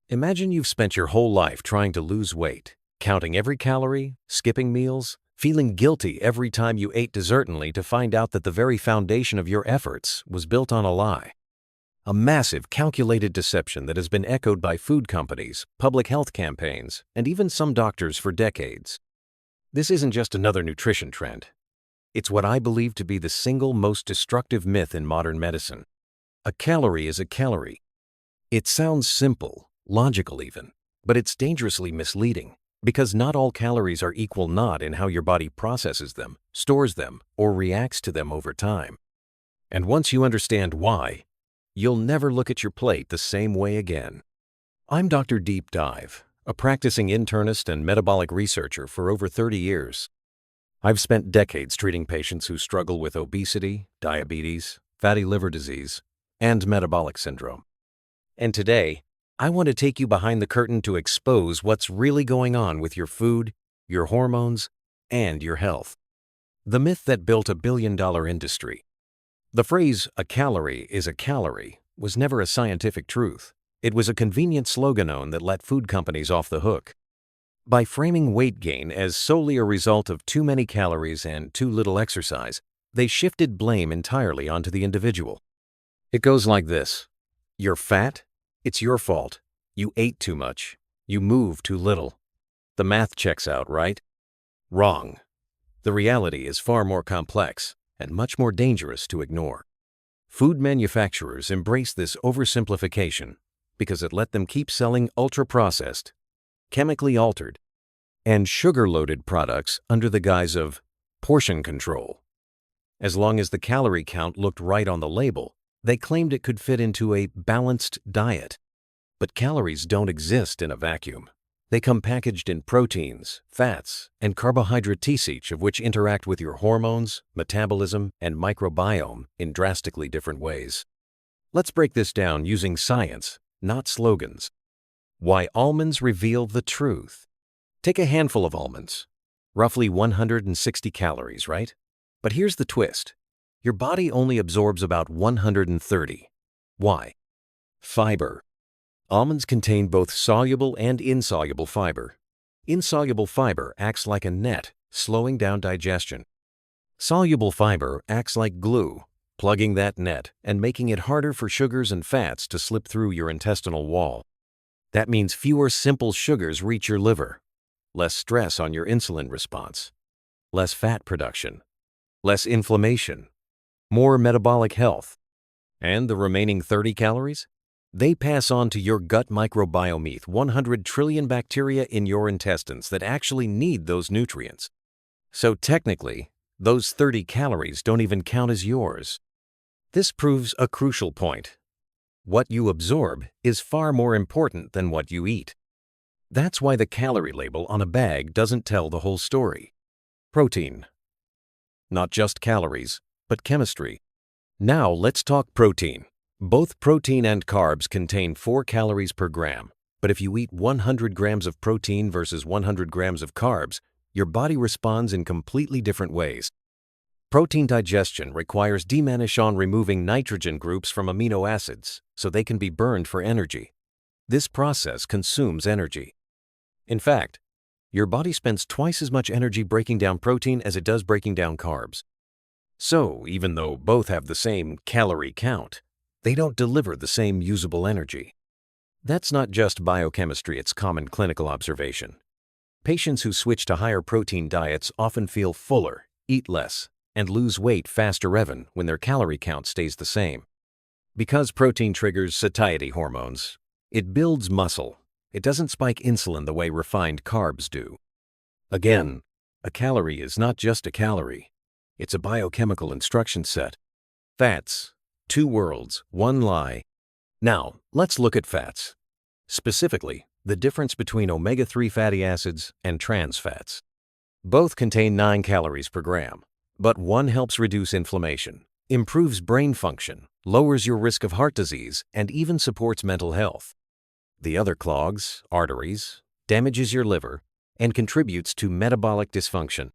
Imagine you've spent your whole life trying to lose weight, counting every calorie, skipping meals, feeling guilty every time you ate dessert only to find out that the very foundation of your efforts was built on a lie. A massive, calculated deception that has been echoed by food companies, public health campaigns, and even some doctors for decades. This isn't just another nutrition trend. It's what I believe to be the single most destructive myth in modern medicine. A calorie is a calorie. It sounds simple, logical even, but it's dangerously misleading because not all calories are equal, not in how your body processes them, stores them, or reacts to them over time. And once you understand why, you'll never look at your plate the same way again. I'm Dr. Deep Dive, a practicing internist and metabolic researcher for over 30 years. I've spent decades treating patients who struggle with obesity, diabetes, fatty liver disease, and metabolic syndrome. And today, I want to take you behind the curtain to expose what's really going on with your food, your hormones, and your health. The myth that built a billion-dollar industry. The phrase, "a calorie is a calorie," was never a scientific truth. It was a convenient slogan that let food companies off the hook. By framing weight gain as solely a result of too many calories and too little exercise, they shifted blame entirely onto the individual. It goes like this. You're fat? It's your fault. You ate too much. You move too little. The math checks out, right? Wrong. The reality is far more complex and much more dangerous to ignore. Food manufacturers embrace this oversimplification because it let them keep selling ultra-processed, chemically altered, and sugar-loaded products under the guise of portion control. As long as the calorie count looked right on the label, they claimed it could fit into a balanced diet. But calories don't exist in a vacuum. They come packaged in proteins, fats, and carbohydrates, each of which interact with your hormones, metabolism, and microbiome in drastically different ways. Let's break this down using science, not slogans. Why almonds reveal the truth. Take a handful of almonds. Roughly 160 calories, right? But here's the twist. Your body only absorbs about 130. Why? Fiber. Almonds contain both soluble and insoluble fiber. Insoluble fiber acts like a net, slowing down digestion. Soluble fiber acts like glue, plugging that net and making it harder for sugars and fats to slip through your intestinal wall. That means fewer simple sugars reach your liver, less stress on your insulin response, less fat production, less inflammation, more metabolic health. And the remaining 30 calories? They pass on to your gut microbiome, 100 trillion bacteria in your intestines that actually need those nutrients. So technically, those 30 calories don't even count as yours. This proves a crucial point. What you absorb is far more important than what you eat. That's why the calorie label on a bag doesn't tell the whole story. Protein. Not just calories, but chemistry. Now let's talk protein. Both protein and carbs contain 4 calories per gram, but if you eat 100 grams of protein versus 100 grams of carbs, your body responds in completely different ways. Protein digestion requires demanition removing nitrogen groups from amino acids so they can be burned for energy. This process consumes energy. In fact, your body spends twice as much energy breaking down protein as it does breaking down carbs. So, even though both have the same calorie count, they don't deliver the same usable energy. That's not just biochemistry, it's common clinical observation. Patients who switch to higher protein diets often feel fuller, eat less, and lose weight faster even when their calorie count stays the same. Because protein triggers satiety hormones, it builds muscle. It doesn't spike insulin the way refined carbs do. Again, a calorie is not just a calorie. It's a biochemical instruction set. Fats. 2 worlds, 1 lie. Now, let's look at fats. Specifically, the difference between omega-3 fatty acids and trans fats. Both contain 9 calories per gram, but one helps reduce inflammation, improves brain function, lowers your risk of heart disease, and even supports mental health. The other clogs arteries, damages your liver, and contributes to metabolic dysfunction.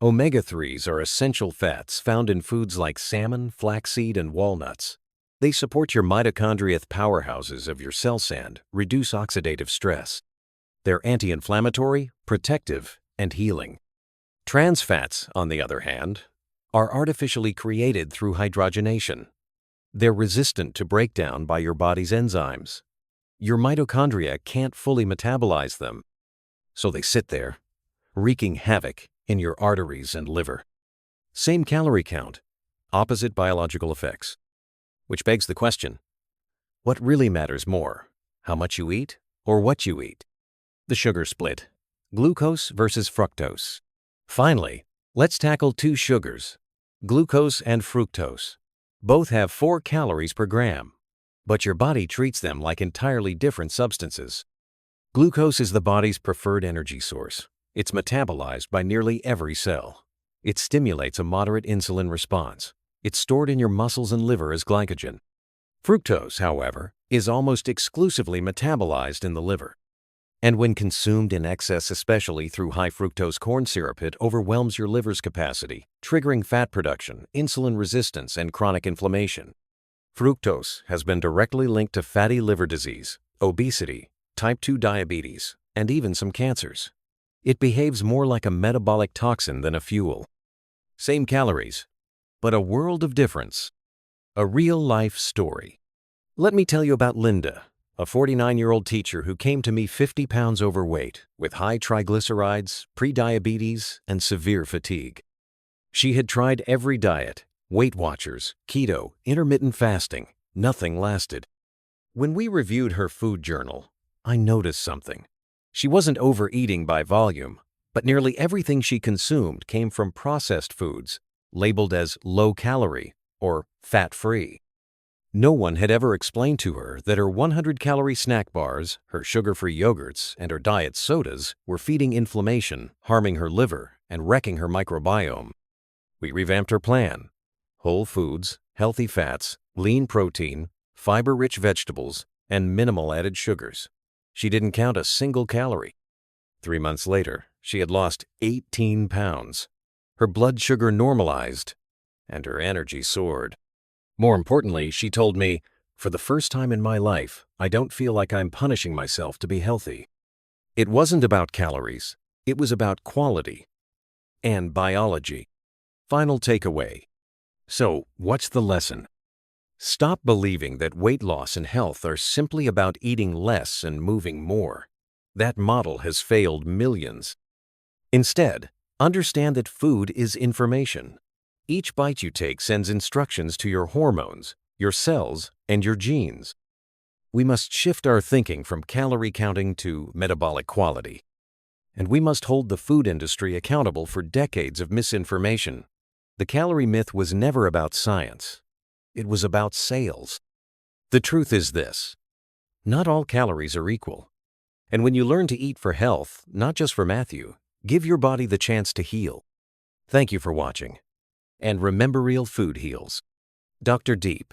Omega-3s are essential fats found in foods like salmon, flaxseed, and walnuts. They support your mitochondria powerhouses of your cell sand, reduce oxidative stress. They're anti-inflammatory, protective, and healing. Trans fats, on the other hand, are artificially created through hydrogenation. They're resistant to breakdown by your body's enzymes. Your mitochondria can't fully metabolize them, so they sit there, wreaking havoc in your arteries and liver. Same calorie count, opposite biological effects. Which begs the question, what really matters more, how much you eat or what you eat? The sugar split, glucose versus fructose. Finally, let's tackle two sugars, glucose and fructose. Both have 4 calories per gram, but your body treats them like entirely different substances. Glucose is the body's preferred energy source. It's metabolized by nearly every cell. It stimulates a moderate insulin response. It's stored in your muscles and liver as glycogen. Fructose, however, is almost exclusively metabolized in the liver. And when consumed in excess, especially through high fructose corn syrup, it overwhelms your liver's capacity, triggering fat production, insulin resistance, and chronic inflammation. Fructose has been directly linked to fatty liver disease, obesity, type 2 diabetes, and even some cancers. It behaves more like a metabolic toxin than a fuel. Same calories, but a world of difference. A real-life story. Let me tell you about Linda, a 49-year-old teacher who came to me 50 pounds overweight with high triglycerides, prediabetes, and severe fatigue. She had tried every diet, Weight Watchers, keto, intermittent fasting. Nothing lasted. When we reviewed her food journal, I noticed something. She wasn't overeating by volume, but nearly everything she consumed came from processed foods, labeled as low-calorie or fat-free. No one had ever explained to her that her 100-calorie snack bars, her sugar-free yogurts, and her diet sodas were feeding inflammation, harming her liver, and wrecking her microbiome. We revamped her plan. Whole foods, healthy fats, lean protein, fiber-rich vegetables, and minimal added sugars. She didn't count a single calorie. 3 months later, she had lost 18 pounds. Her blood sugar normalized, and her energy soared. More importantly, she told me, "For the first time in my life, I don't feel like I'm punishing myself to be healthy." It wasn't about calories. It was about quality and biology. Final takeaway. So, what's the lesson? Stop believing that weight loss and health are simply about eating less and moving more. That model has failed millions. Instead, understand that food is information. Each bite you take sends instructions to your hormones, your cells, and your genes. We must shift our thinking from calorie counting to metabolic quality. And we must hold the food industry accountable for decades of misinformation. The calorie myth was never about science. It was about sales. The truth is this: not all calories are equal. And when you learn to eat for health, not just for Matthew, give your body the chance to heal. Thank you for watching. And remember, real food heals. Dr. Deep.